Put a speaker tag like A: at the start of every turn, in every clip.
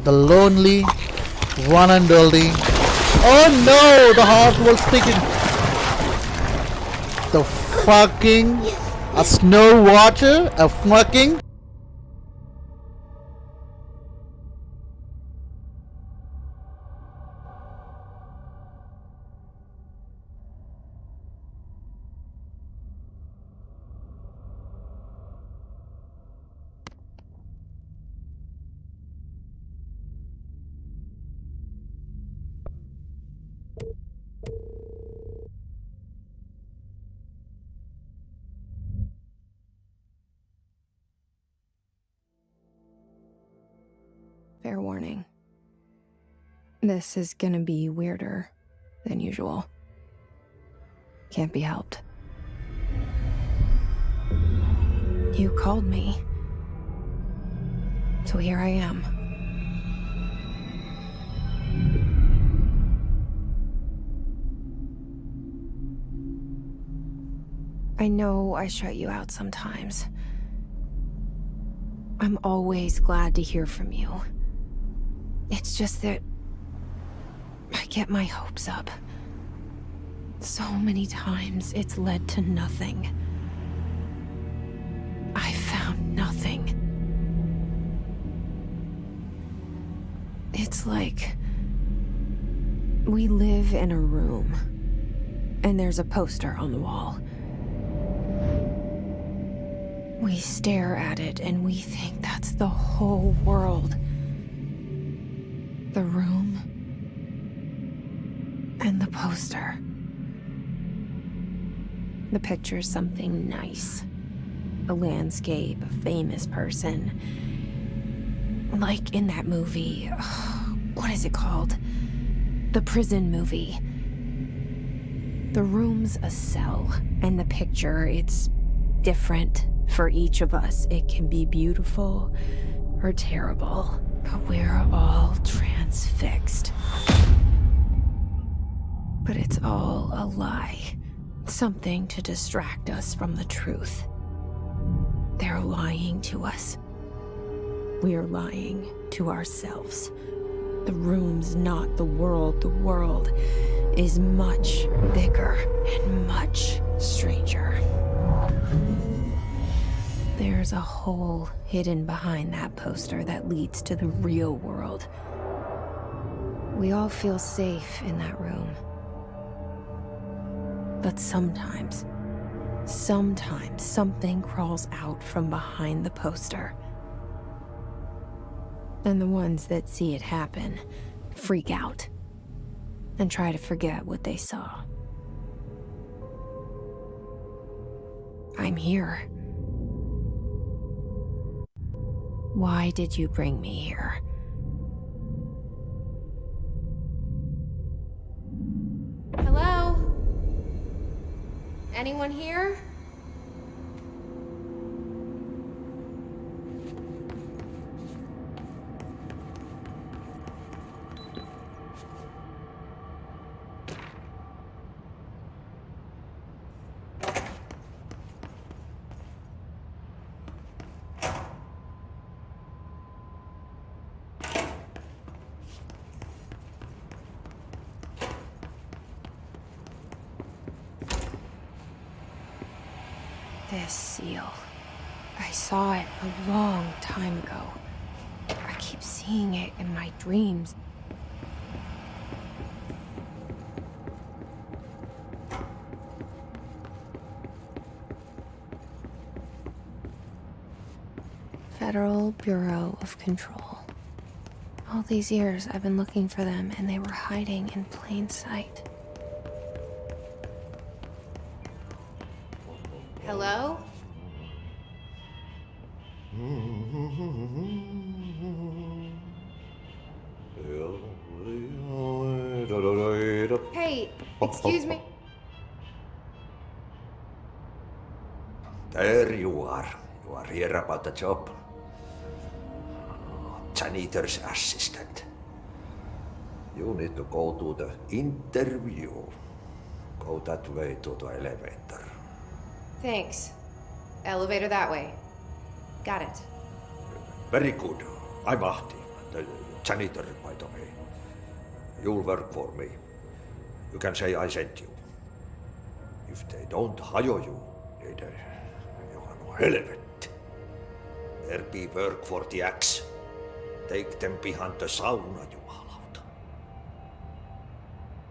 A: The lonely, one and only. Oh no! The heart was speaking. The fucking a snow watcher, a fucking.
B: Fair warning. This is gonna be weirder than usual. Can't be helped. You called me. So here I am. I know I shut you out sometimes. I'm always glad to hear from you. It's just that I get my hopes up. So many times it's led to nothing. I found nothing. It's like we live in a room, and there's a poster on the wall. We stare at it and we think that's the whole world. The room and the poster. The picture's something nice. A landscape, a famous person. Like in that movie, what is it called? The prison movie. The room's a cell, and the picture, it's different for each of us. It can be beautiful or terrible. But we're all transfixed. But it's all a lie. Something to distract us from the truth. They're lying to us. We're lying to ourselves. The room's not the world. The world is much bigger and much stranger. There's a hole hidden behind that poster that leads to the real world. We all feel safe in that room. But sometimes something crawls out from behind the poster. And the ones that see it happen freak out and try to forget what they saw. I'm here. Why did you bring me here? Hello? Anyone here? This seal. I saw it a long time ago. I keep seeing it in my dreams. Federal Bureau of Control. All these years I've been looking for them, and they were hiding in plain sight. Hello? Hey, excuse me.
C: There you are. You are here about the job. Janitor's assistant. You need to go to the interview. Go that way to the elevator.
B: Thanks. Elevator that way. Got it.
C: Very good. I'm Ahti. The janitor, by the way. You'll work for me. You can say I sent you. If they don't hire you, then you are no helvet. There be work for the axe. Take them behind the sauna, jumalauta.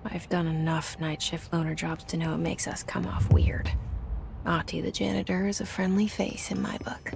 B: I've done enough night shift loner jobs to know it makes us come off weird. Ahti the janitor is a friendly face in my book.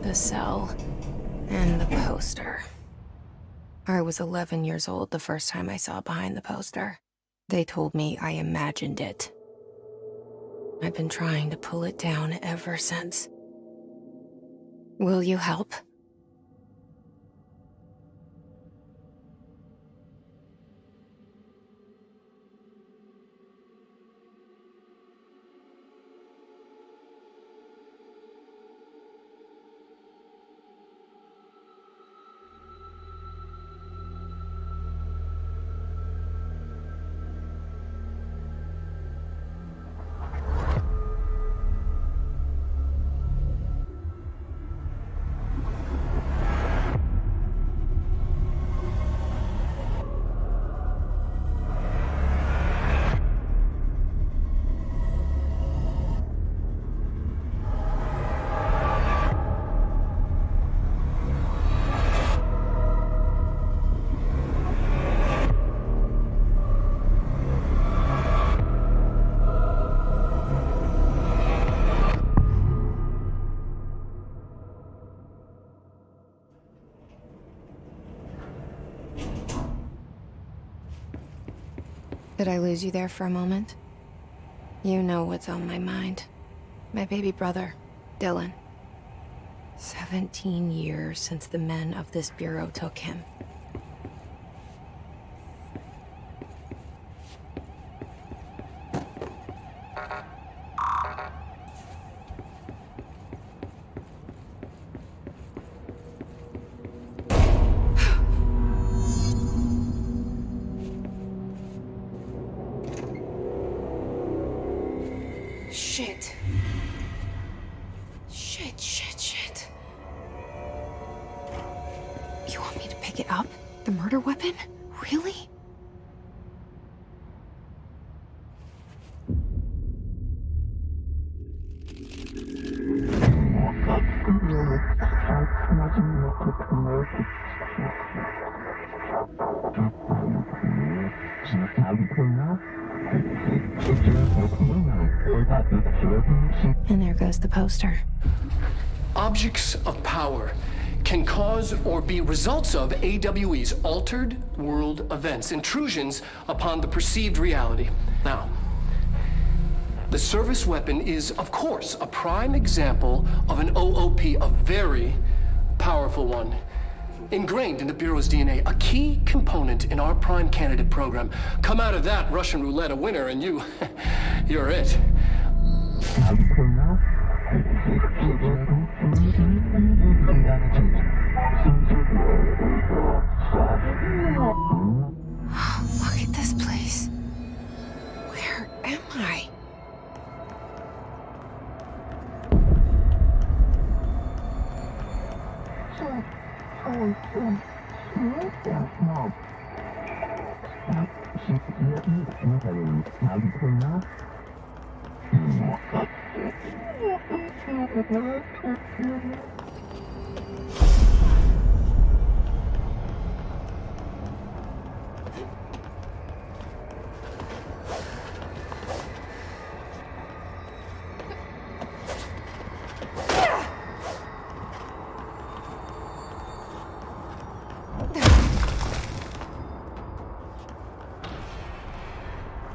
B: The cell and the poster. I was 11 years old the first time I saw behind the poster. They told me I imagined it. I've been trying to pull it down ever since. Will you help? Did I lose you there for a moment? You know what's on my mind. My baby brother, Dylan. 17 years since the men of this bureau took him. Shit. Shit. You want me to pick it up? The murder weapon? Really? And there goes the poster.
D: Objects of power can cause or be results of AWE's altered world events, intrusions upon the perceived reality. Now, the service weapon is, of course, a prime example of an OOP, a very powerful one. Ingrained in the Bureau's DNA, a key component in our prime candidate program. Come out of that Russian roulette a winner and you're it.
B: Look at this place. Where am I?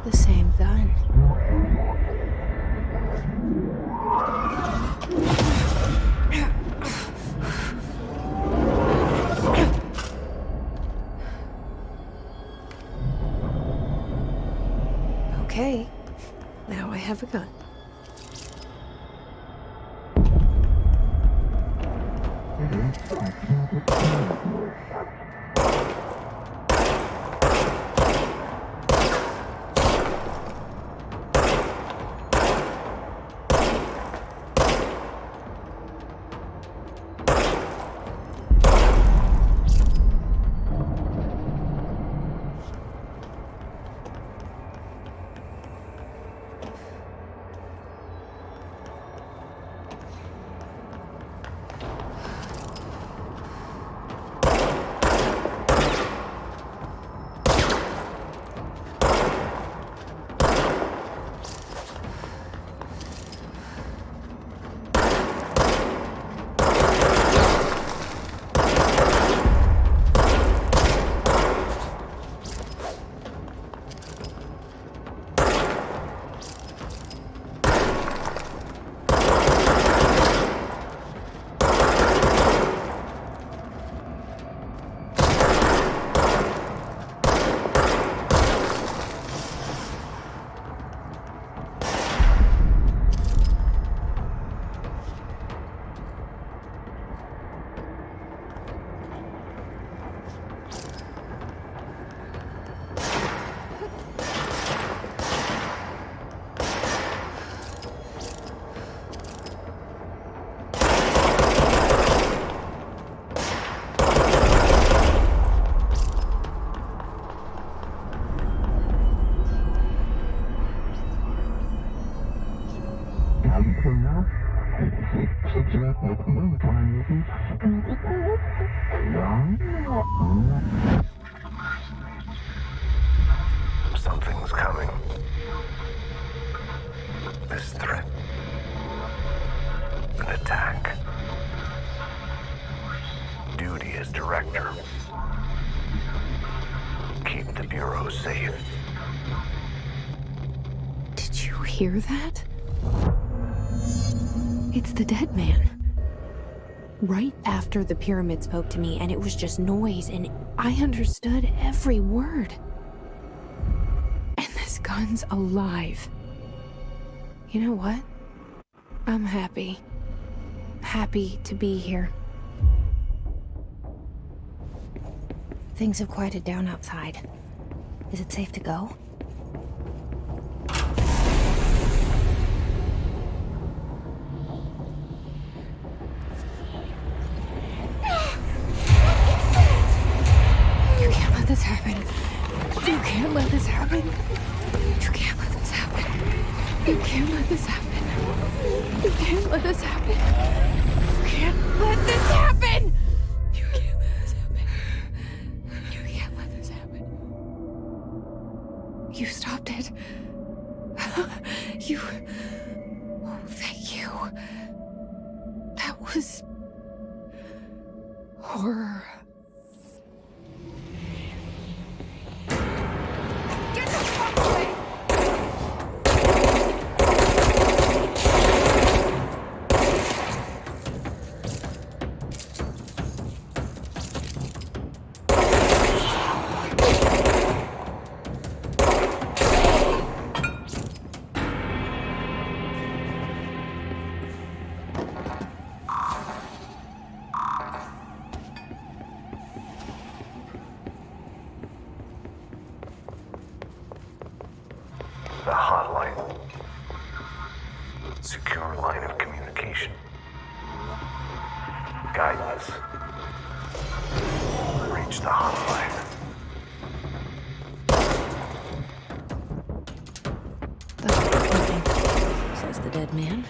B: The same gun. Okay, now I have a gun.
E: Something's coming. This threat. An attack. Duty as director. Keep the Bureau safe.
B: Did you hear that? It's the dead man. Right after the pyramid spoke to me, and it was just noise, and I understood every word. And this gun's alive. You know what? I'm happy. Happy to be here. Things have quieted down outside. Is it safe to go? You can't let this happen. You can't let this happen. You can't let this happen. You can't let this happen. You can't let this happen. You can't let this happen. You can't let this happen. You can't let this happen. You stopped it. You... Oh, thank you. That was... horror. Get the fuck away!
E: The hotline. Secure line of communication. Guidance. reach the hotline.
B: Says the dead man.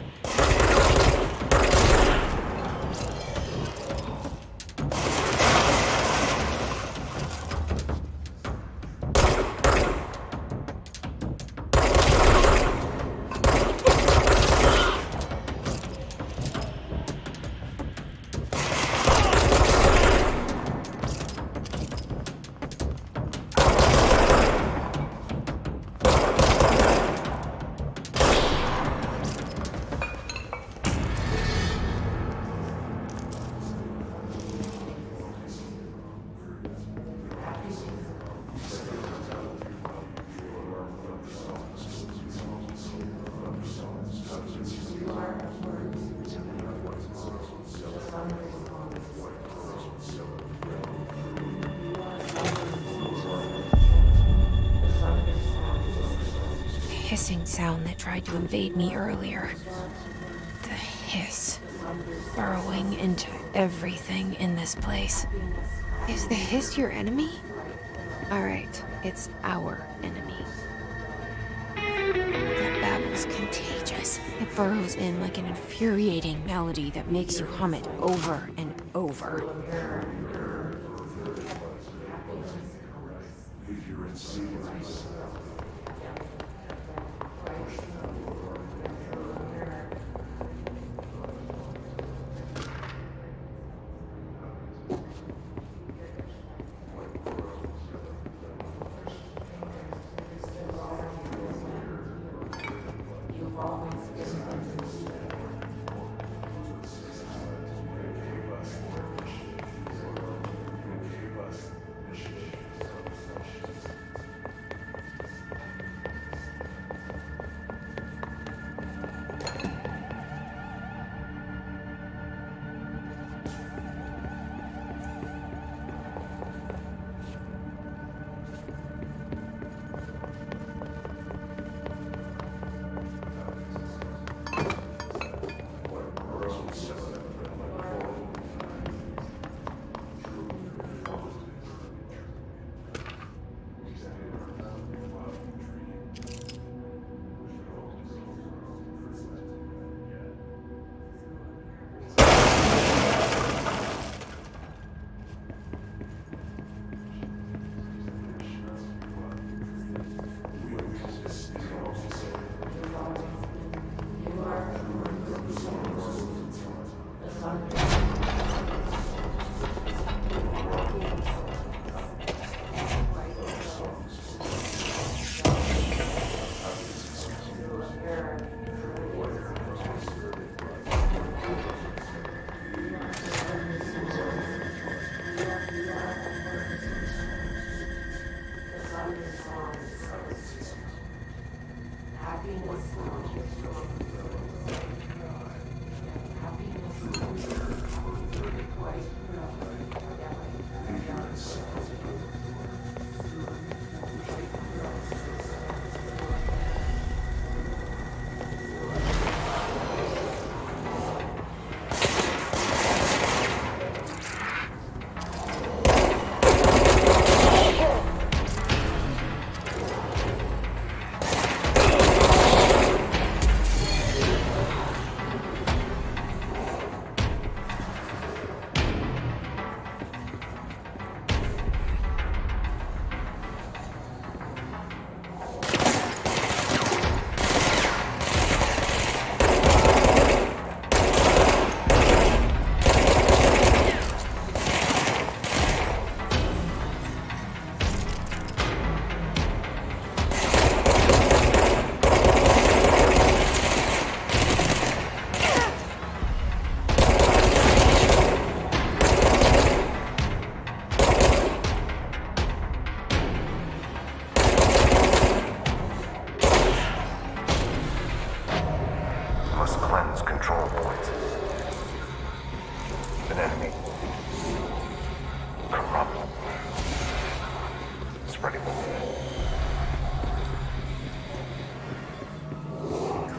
B: Hissing sound that tried to invade me earlier. The hiss. Burrowing into everything in this place. Is the hiss your enemy? Alright, it's our enemy. That babble's contagious. It burrows in like an infuriating melody that makes you hum it over and over.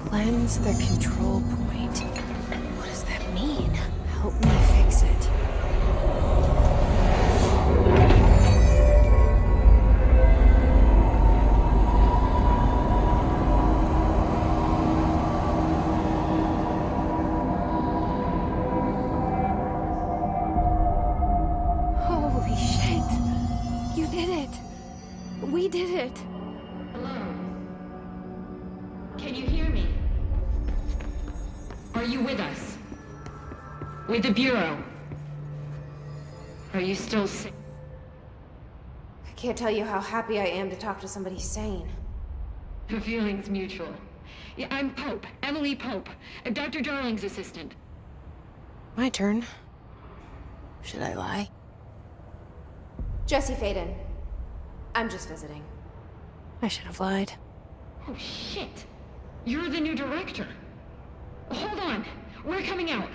B: Cleanse the control point. What does that mean? Help me fix it. it.
F: Hello? Can you hear me? Are you with us? With the Bureau? Are you still sick?
B: I can't tell you how happy I am to talk to somebody sane.
F: The feeling's mutual. Yeah, I'm Pope. Emily Pope. Dr. Darling's assistant.
B: My turn. Should I lie? Jesse Faden. I'm just visiting. I should have lied.
F: Oh, shit. You're the new director. Hold on. We're coming out.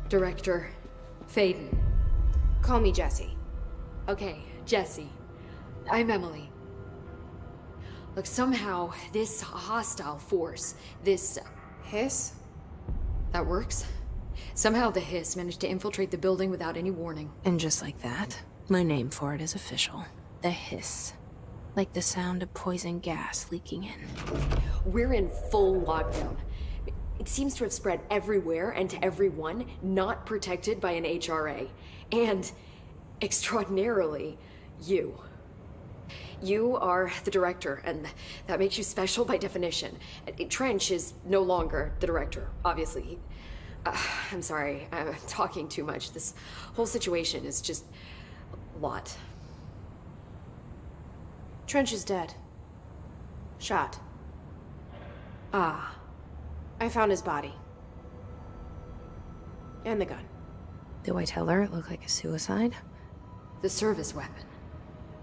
G: Director Faden.
B: Call me Jesse.
G: Okay, Jesse. I'm Emily. Look, somehow this hostile force, this...
B: Hiss?
G: that works? Somehow the hiss managed to infiltrate the building without any warning.
B: And just like that, my name for it is official. The hiss. Like the sound of poison gas leaking in.
G: We're in full lockdown. It seems to have spread everywhere and to everyone not protected by an HRA. And, extraordinarily, you. You are the director, and that makes you special by definition. Trench is no longer the director, obviously. I'm sorry, I'm talking too much. This whole situation is just a lot.
B: Trench is dead. Shot.
G: Ah.
B: I found his body. And the gun. Do I tell her it looked like a suicide?
G: The service weapon.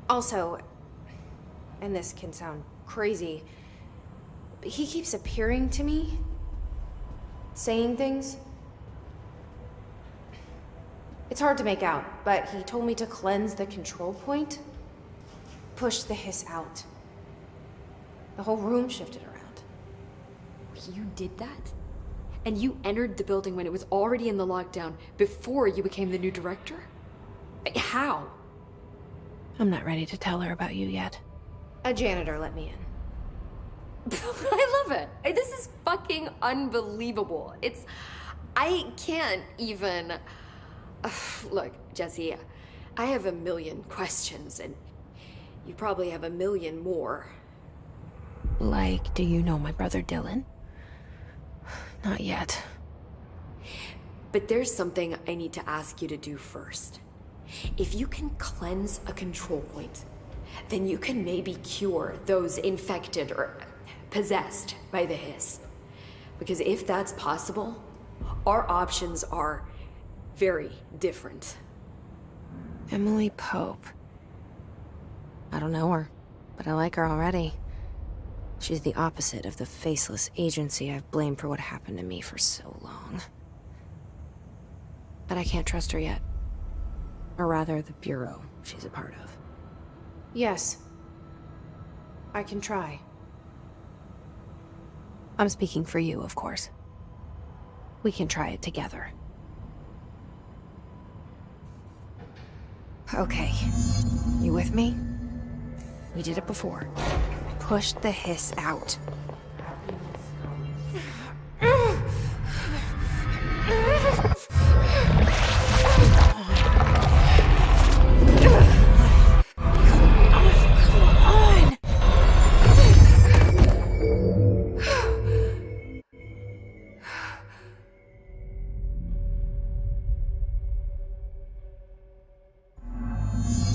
B: Also, and this can sound crazy, but he keeps appearing to me, saying things. It's hard to make out, but he told me to cleanse the control point, push the hiss out. The whole room shifted around.
G: You did that? And you entered the building when it was already in the lockdown before you became the new director? How?
B: I'm not ready to tell her about you yet. A janitor let me in.
G: I love it. This is fucking unbelievable. I can't even... Look, Jesse, I have a million questions, and you probably have a million more.
B: Like, do you know my brother Dylan? Not yet.
G: But there's something I need to ask you to do first. If you can cleanse a control point, then you can maybe cure those infected or possessed by the hiss. Because if that's possible, our options are very different.
B: Emily Pope. I don't know her, but I like her already. She's the opposite of the faceless agency I've blamed for what happened to me for so long. But I can't trust her yet. Or rather, the Bureau she's a part of. Yes. I can try. I'm speaking for you, of course. We can try it together. Okay. You with me? We did it before. Push the hiss out.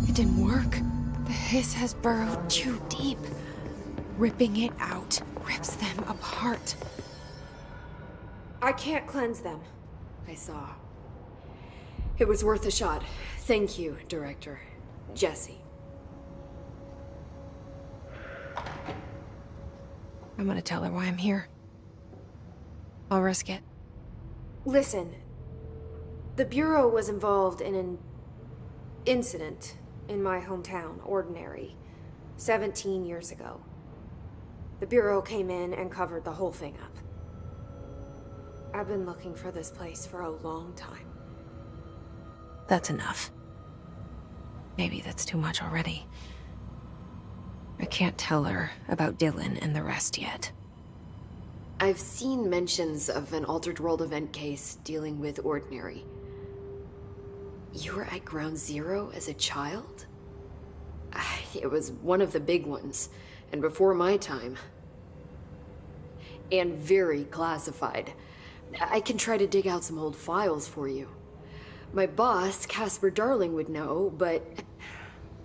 B: It didn't work. The hiss has burrowed too deep. Ripping it out rips them apart. I can't cleanse them.
G: I saw. It was worth a shot. Thank you, Director. Jesse.
B: I'm gonna tell her why I'm here. I'll risk it. Listen. The Bureau was involved in an incident in my hometown, Ordinary, 17 years ago. The Bureau came in and covered the whole thing up. I've been looking for this place for a long time. That's enough. Maybe that's too much already. I can't tell her about Dylan and the rest yet.
G: I've seen mentions of an Altered World event case dealing with Ordinary. You were at Ground Zero as a child? It was one of the big ones, and before my time. And very classified. I can try to dig out some old files for you. My boss, Casper Darling, would know, but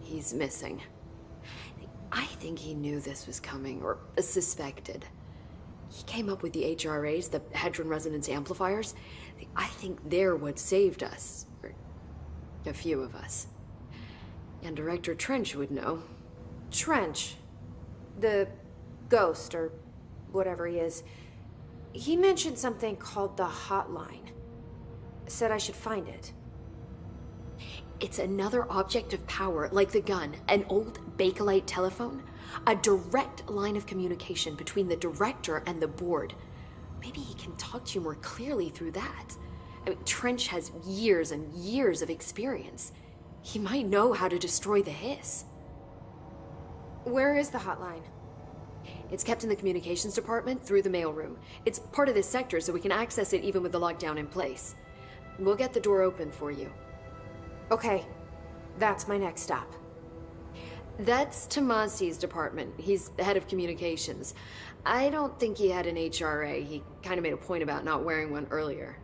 G: he's missing. I think he knew this was coming, or suspected. He came up with the HRAs, the Hadron Resonance Amplifiers. I think they're what saved us. Or a few of us. And Director Trench would know.
B: Trench. The ghost, or whatever he is. He mentioned something called the Hotline. Said I should find it.
G: It's another object of power, like the gun, an old Bakelite telephone. A direct line of communication between the director and the board. Maybe he can talk to you more clearly through that. I mean, Trench has years and years of experience. He might know how to destroy the hiss.
B: Where is the hotline?
G: It's kept in the communications department through the mailroom. It's part of this sector, so we can access it even with the lockdown in place. We'll get the door open for you.
B: Okay, that's my next stop.
G: That's Tomasi's department. He's the head of communications. I don't think he had an HRA. He kind of made a point about not wearing one earlier.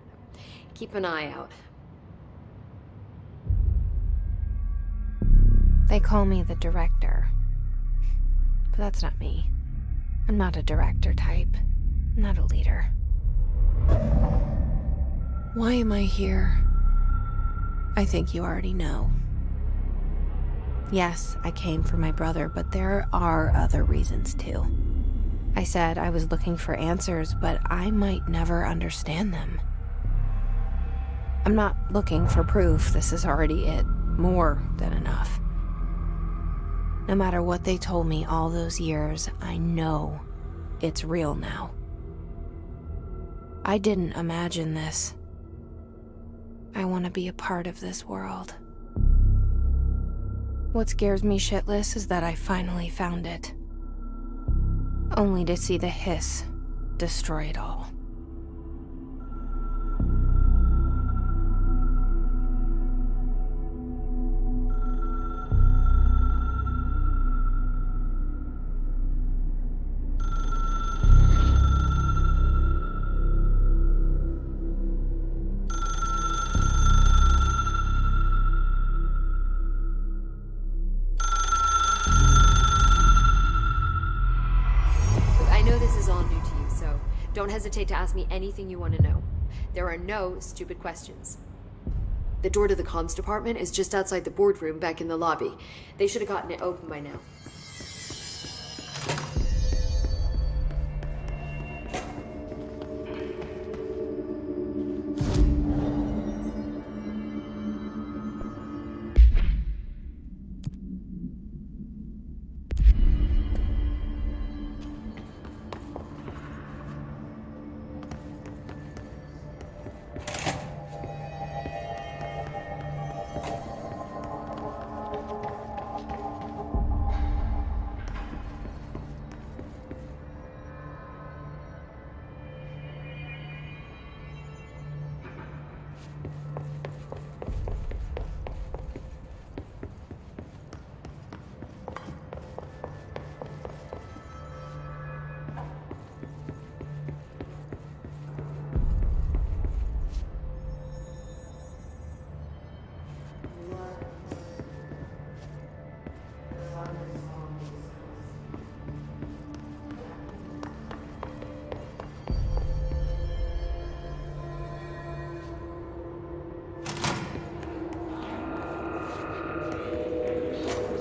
G: Keep an eye out.
B: They call me the director. But that's not me. I'm not a director type. I'm not a leader. Why am I here? I think you already know. Yes, I came for my brother, but there are other reasons too. I said I was looking for answers, but I might never understand them. I'm not looking for proof. This is already it. More than enough. No matter what they told me all those years, I know it's real now. I didn't imagine this. I want to be a part of this world. What scares me shitless is that I finally found it. Only to see the hiss destroy it all.
G: Don't hesitate to ask me anything you want to know. There are no stupid questions. The door to the comms department is just outside the boardroom back in the lobby. They should have gotten it open by now.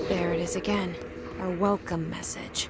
B: There it is again, our welcome message.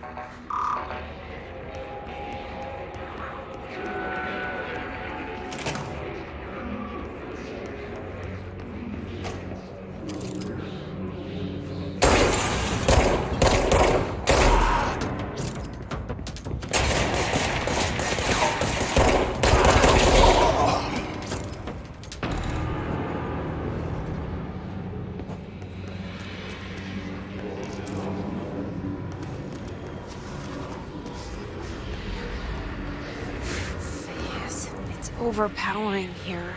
B: overpowering here.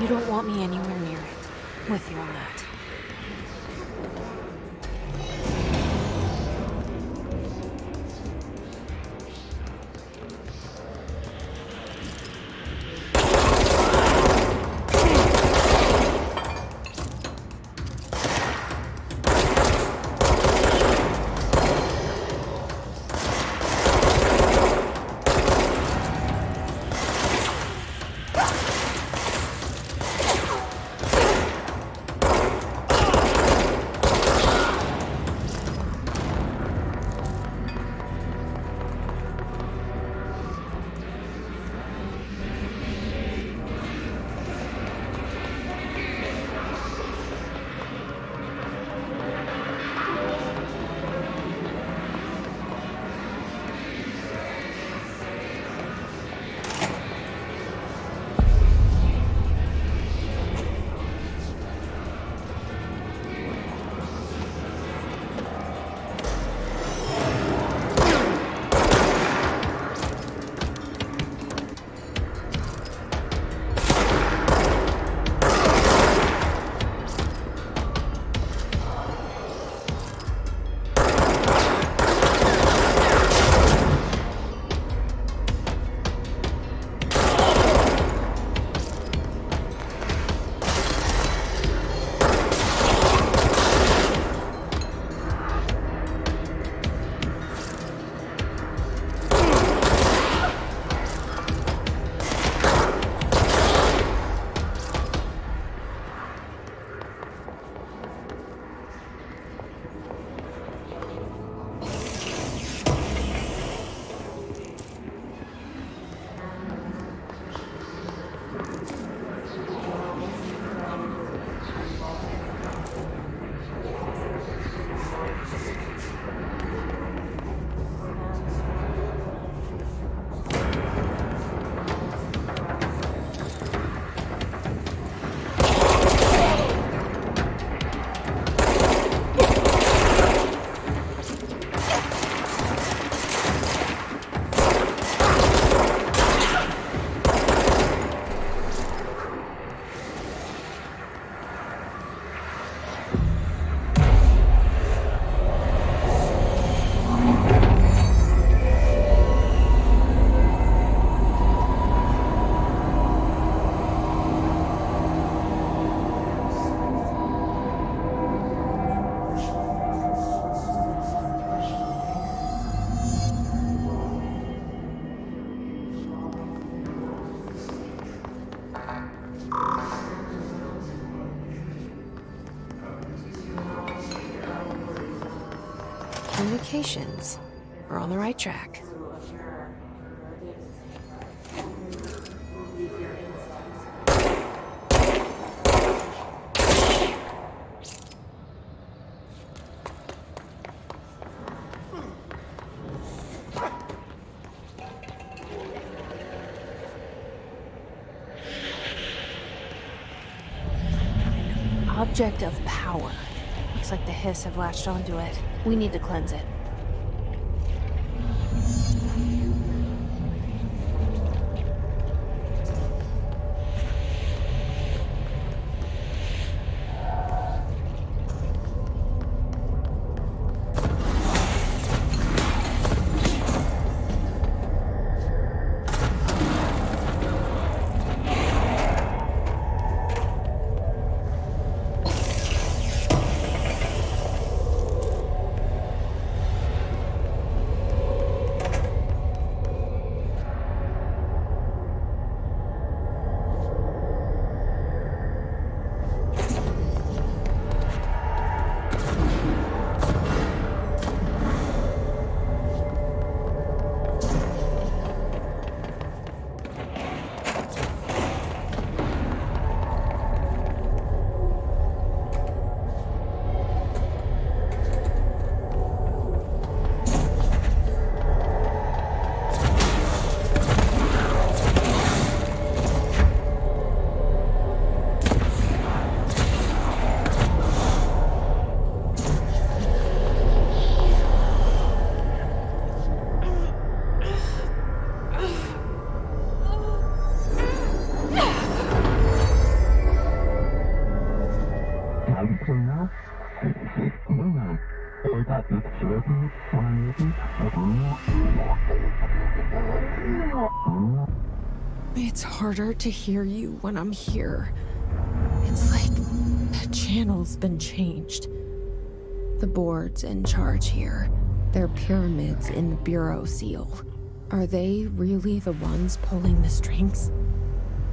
B: You don't want me anywhere near it, with you on that. Communications. We're on the right track. Object of power. Looks like the Hiss have latched onto it. We need to cleanse it. It's harder to hear you when I'm here. It's like the channel's been changed. The board's in charge here. They're pyramids in the Bureau seal. Are they really the ones pulling the strings?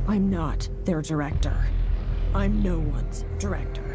B: I'm not their director. I'm no one's director.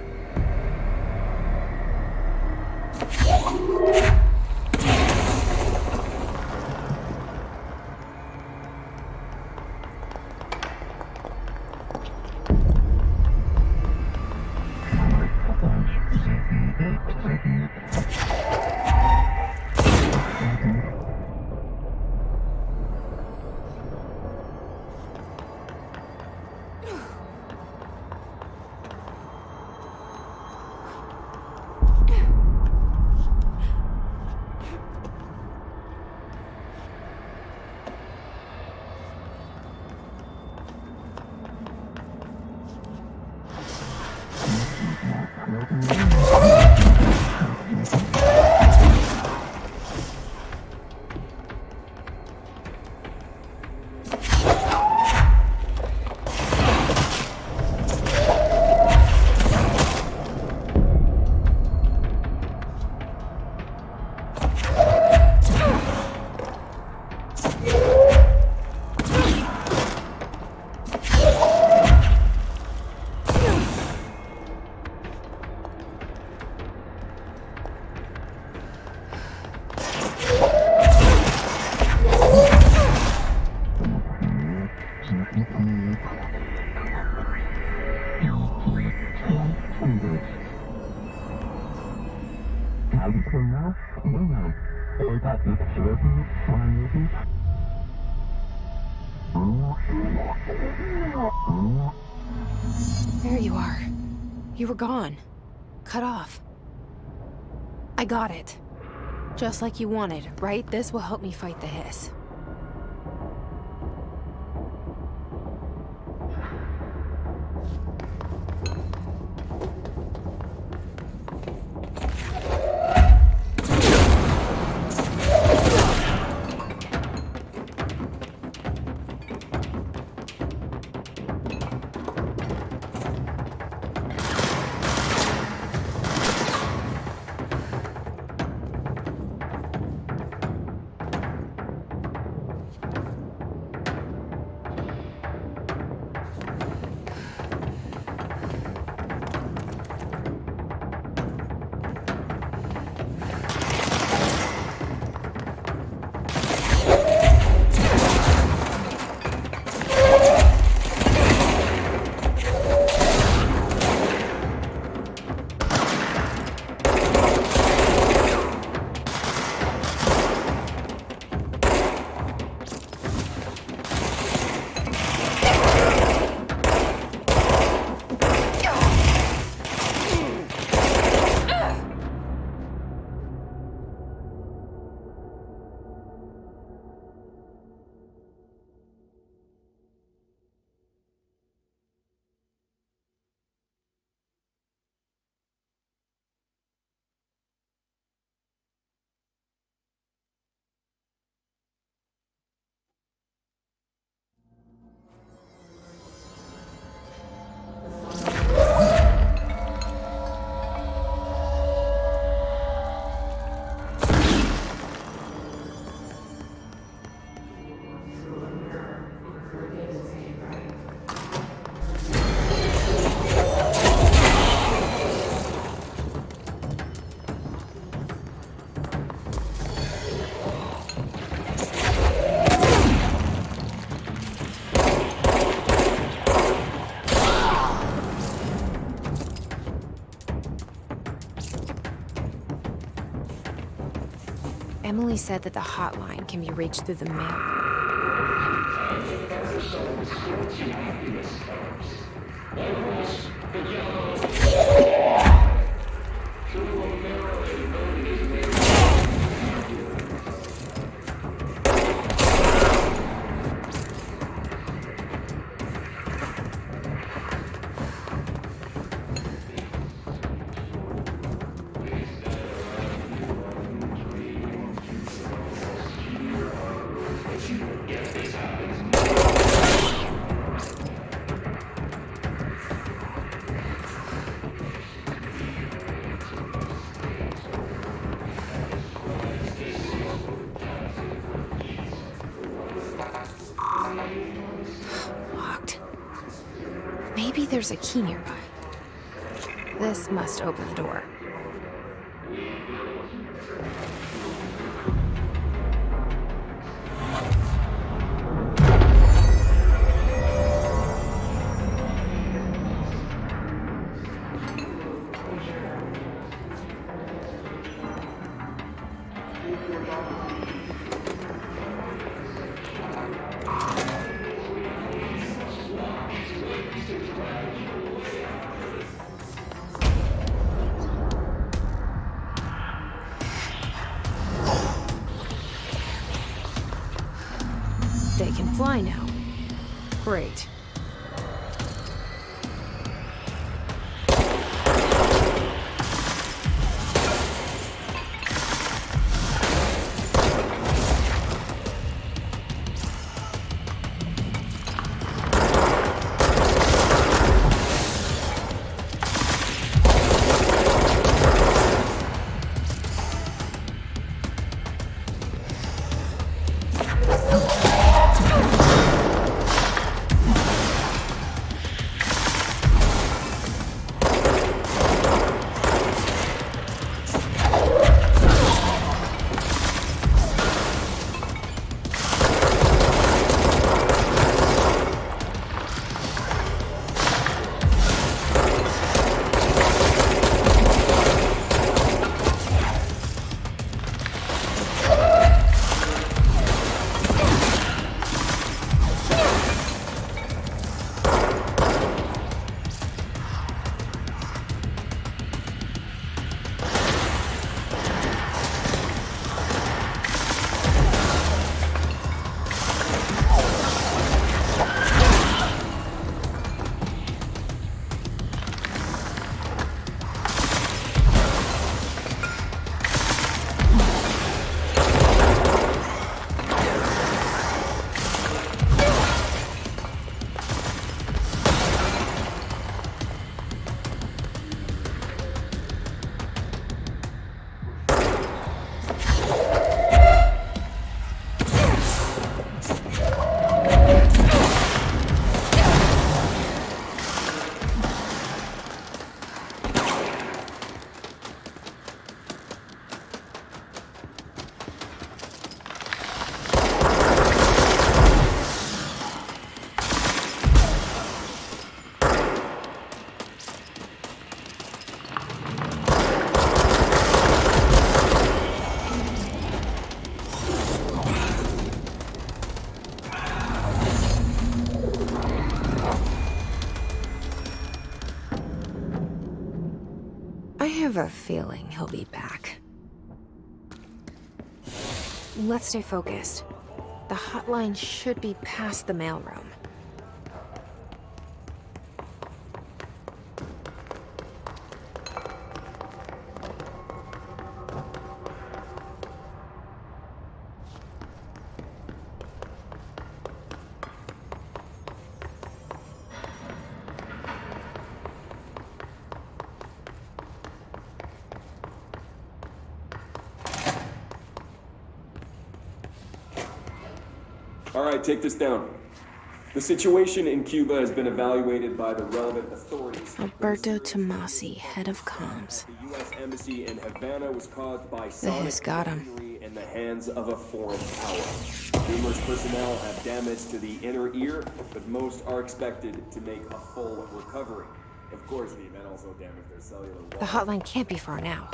B: There you are. You were gone. Cut off. I got it. Just like you wanted, right? This will help me fight the hiss. Emily said that the hotline can be reached through the mail. there's a key nearby. This must open the door. They can fly now. Great. I have a feeling he'll be back. Let's stay focused. The hotline should be past the mailroom.
H: All right, take this down. The situation in Cuba has been evaluated by the relevant authorities.
B: Alberto Tomasi, head of comms.
H: The U.S. Embassy in Havana was caused by
B: This
H: sonic
B: got him.
H: injury in the hands of a foreign power. Numerous personnel have damage to the inner ear, but most are expected to make a full recovery. Of course, the event also damaged their cellular wire.
B: The hotline can't be far now.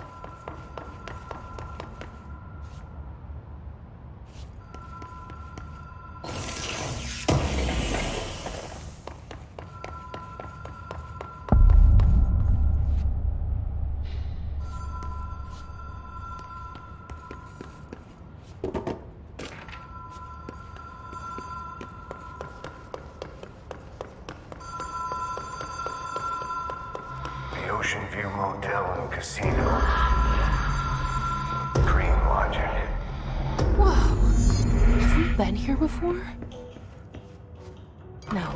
E: Ocean View Motel and Casino. Dream Logic.
B: Whoa! Have we been here before? No.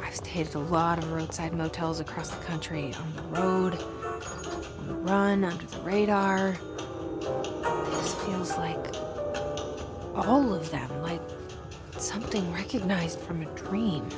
B: I've stayed at a lot of roadside motels across the country, on the road, on the run, under the radar. This feels like all of them, like something recognized from a dream.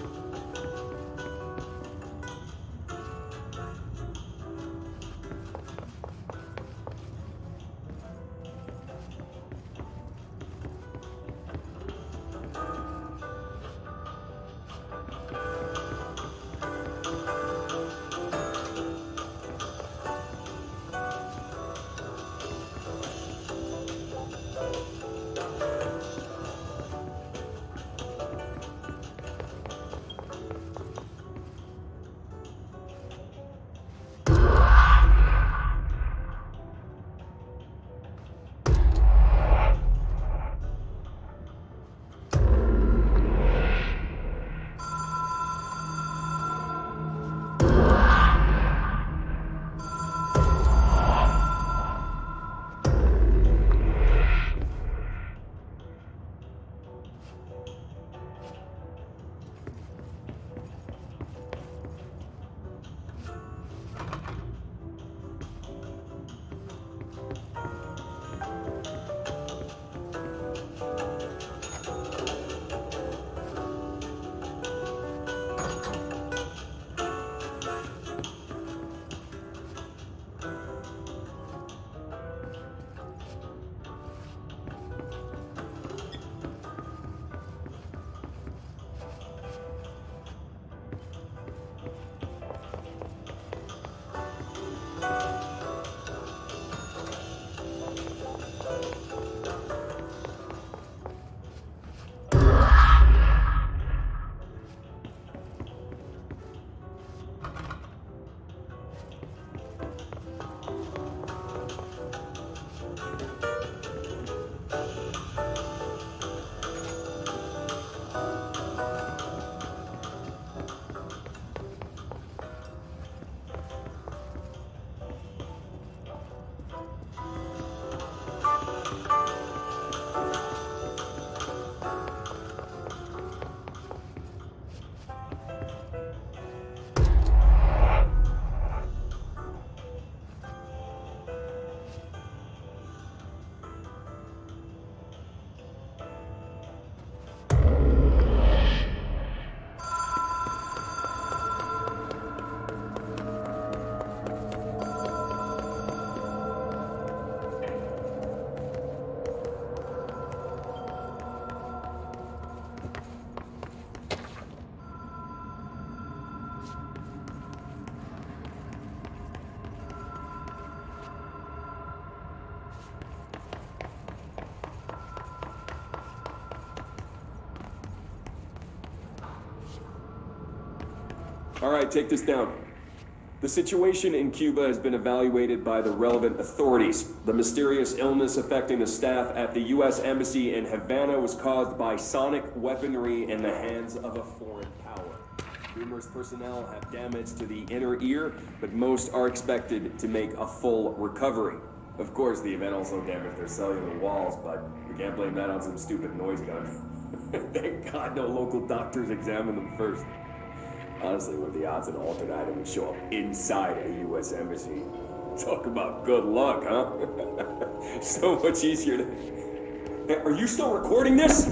H: All right, take this down. The situation in Cuba has been evaluated by the relevant authorities. The mysterious illness affecting the staff at the U.S. Embassy in Havana was caused by sonic weaponry in the hands of a foreign power. Numerous personnel have damage to the inner ear, but most are expected to make a full recovery. Of course, the event also damaged their cellular walls, but we can't blame that on some stupid noise gun. Thank God no local doctors examined them first. Honestly, what are the odds an alternate item would show up inside a U.S. embassy? Talk about good luck, huh? So much easier to... Hey, are you still recording this?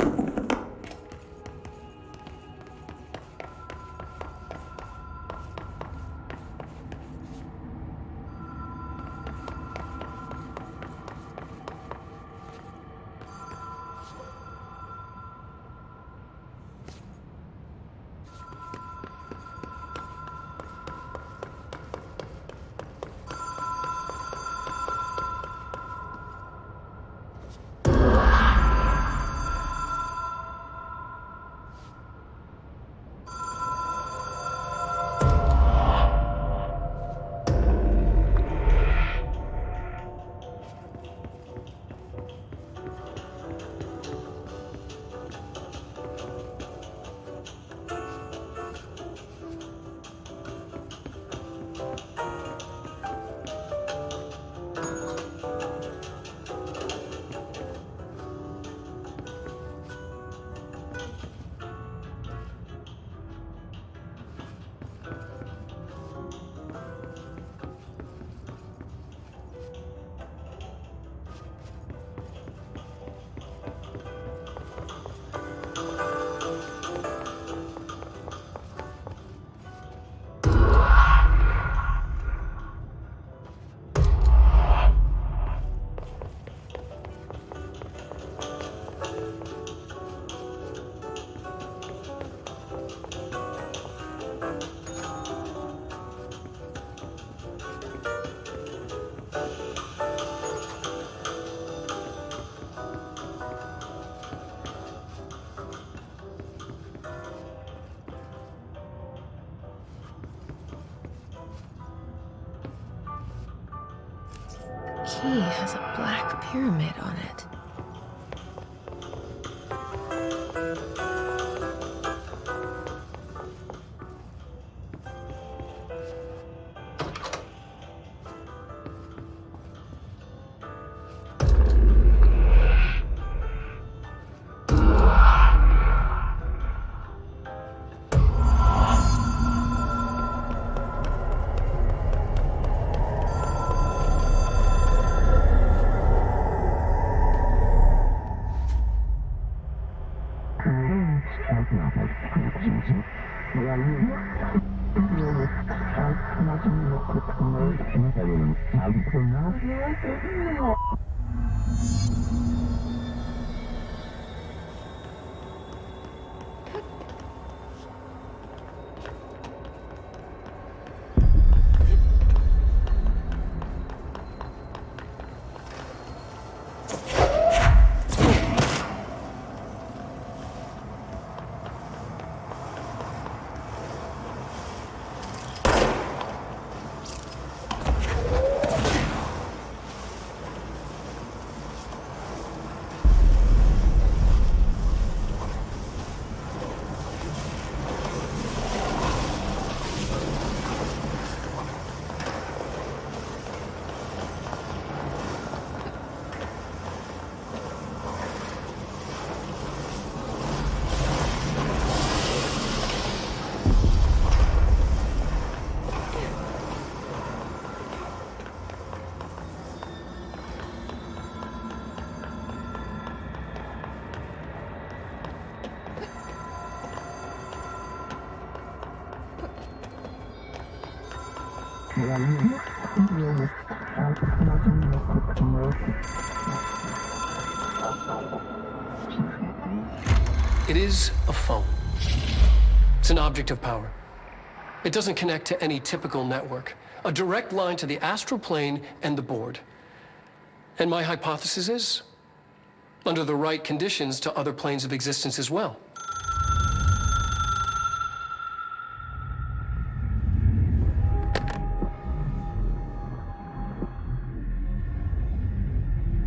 B: Key has a black pyramid on it.
D: It is a phone. It's an object of power. It doesn't connect to any typical network. A direct line to the astral plane and the board. And my hypothesis is, under the right conditions, to other planes of existence as well.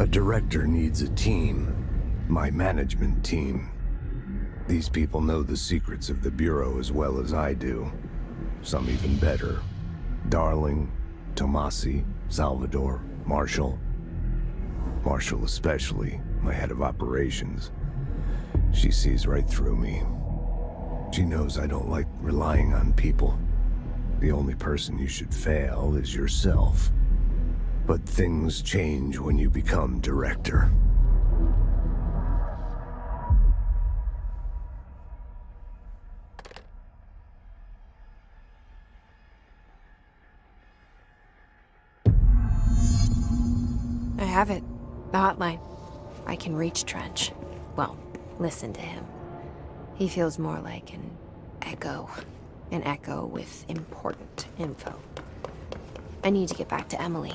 E: A director needs a team. My management team. These people know the secrets of the Bureau as well as I do. Some even better. Darling, Tomasi, Salvador, Marshall. Marshall especially, my head of operations. She sees right through me. She knows I don't like relying on people. The only person you should fail is yourself. But things change when you become director.
B: I have it. The hotline. I can reach Trench. Well, listen to him. He feels more like an echo. An echo with important info. I need to get back to Emily.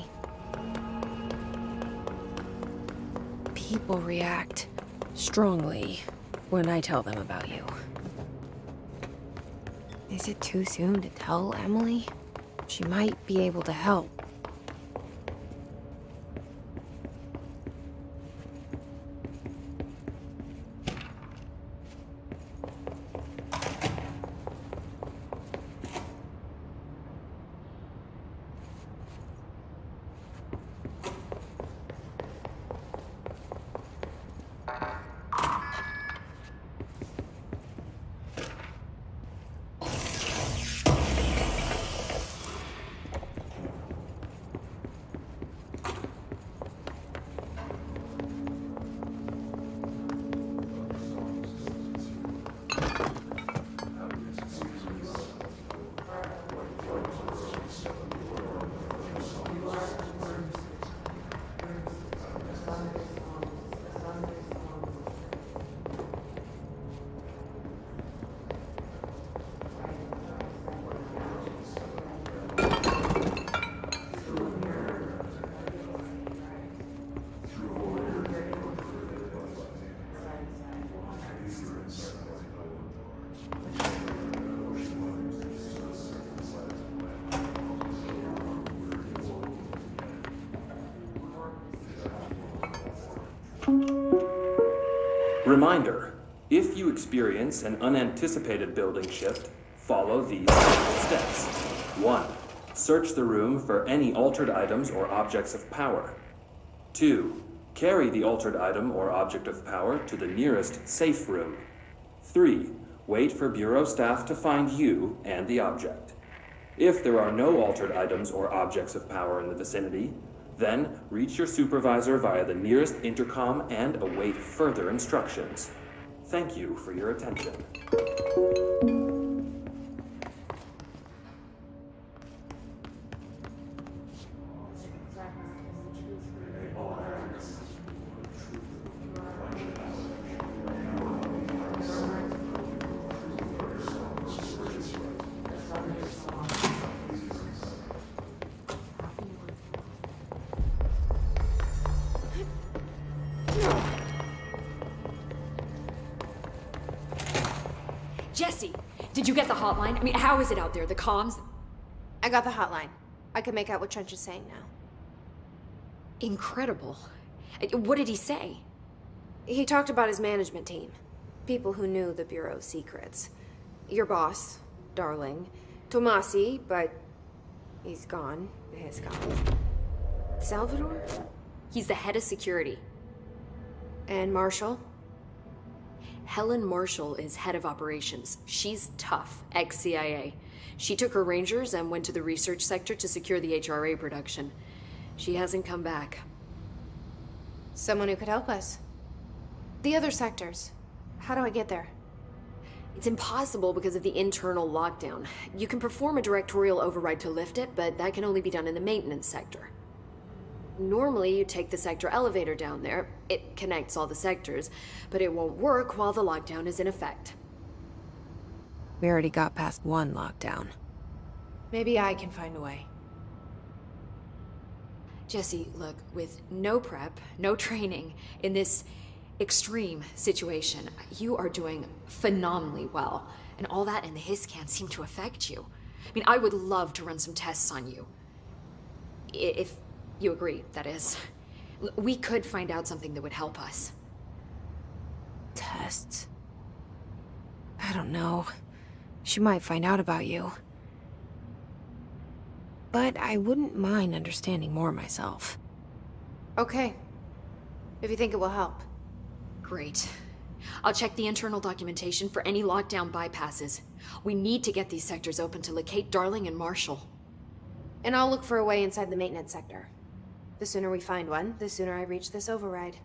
B: People react strongly when I tell them about you. Is it too soon to tell Emily? She might be able to help.
H: Reminder, if you experience an unanticipated building shift, follow these steps. 1. Search the room for any altered items or objects of power. 2. Carry the altered item or object of power to the nearest safe room. 3. Wait for Bureau staff to find you and the object. If there are no altered items or objects of power in the vicinity, then reach your supervisor via the nearest intercom and await further instructions. Thank you for your attention.
G: Jesse, did you get the hotline? I mean, how is it out there? The comms?
B: I got the hotline. I can make out what Trench is saying now.
G: Incredible. What did he say?
B: He talked about his management team. People who knew the Bureau's secrets. Your boss, Darling. Tomasi, but he's gone. He's gone. Salvador?
G: He's the head of security.
B: And Marshall?
G: Helen Marshall is head of operations. She's tough, ex-CIA. She took her Rangers and went to the research sector to secure the HRA production. She hasn't come back.
B: Someone who could help us. The other sectors. How do I get there?
G: It's impossible because of the internal lockdown. You can perform a directorial override to lift it, but that can only be done in the maintenance sector. Normally, you take the sector elevator down there. It connects all the sectors, but it won't work while the lockdown is in effect.
B: We already got past one lockdown. Maybe I can find a way.
G: Jesse, look, with no prep, no training, in this extreme situation, you are doing phenomenally well. And all that and the hiss can't seem to affect you. I mean, I would love to run some tests on you. If you agree, that is. We could find out something that would help us.
B: Tests. I don't know. She might find out about you. But I wouldn't mind understanding more myself.
I: Okay. If you think it will help.
G: Great. I'll check the internal documentation for any lockdown bypasses. We need to get these sectors open to locate Darling and Marshall.
I: And I'll look for a way inside the maintenance sector. The sooner we find one, the sooner I reach this override.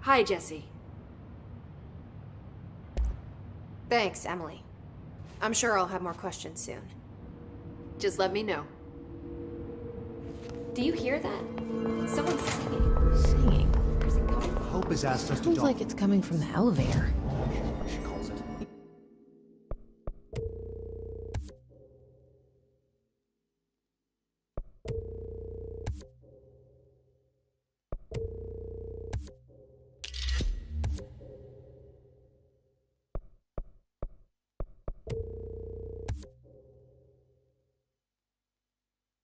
G: Hi, Jesse.
I: Thanks, Emily. I'm sure I'll have more questions soon.
G: Just let me know. Do you hear that? Someone's singing.
B: Singing.
G: Where's it coming from?
A: Hope has asked us to
B: Sounds
A: jump.
B: like it's coming from the elevator.
A: She calls it.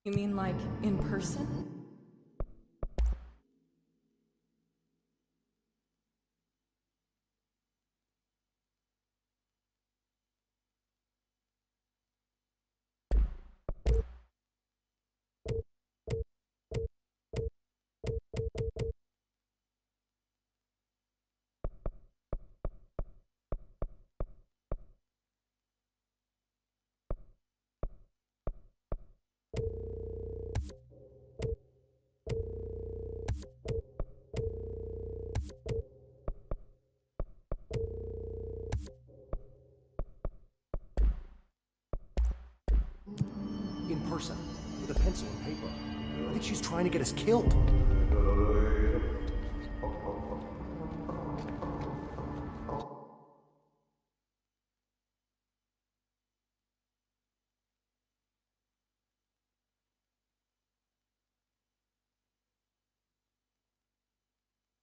J: You mean like in person?
K: In person, with a pencil and paper. I think she's trying to get us killed.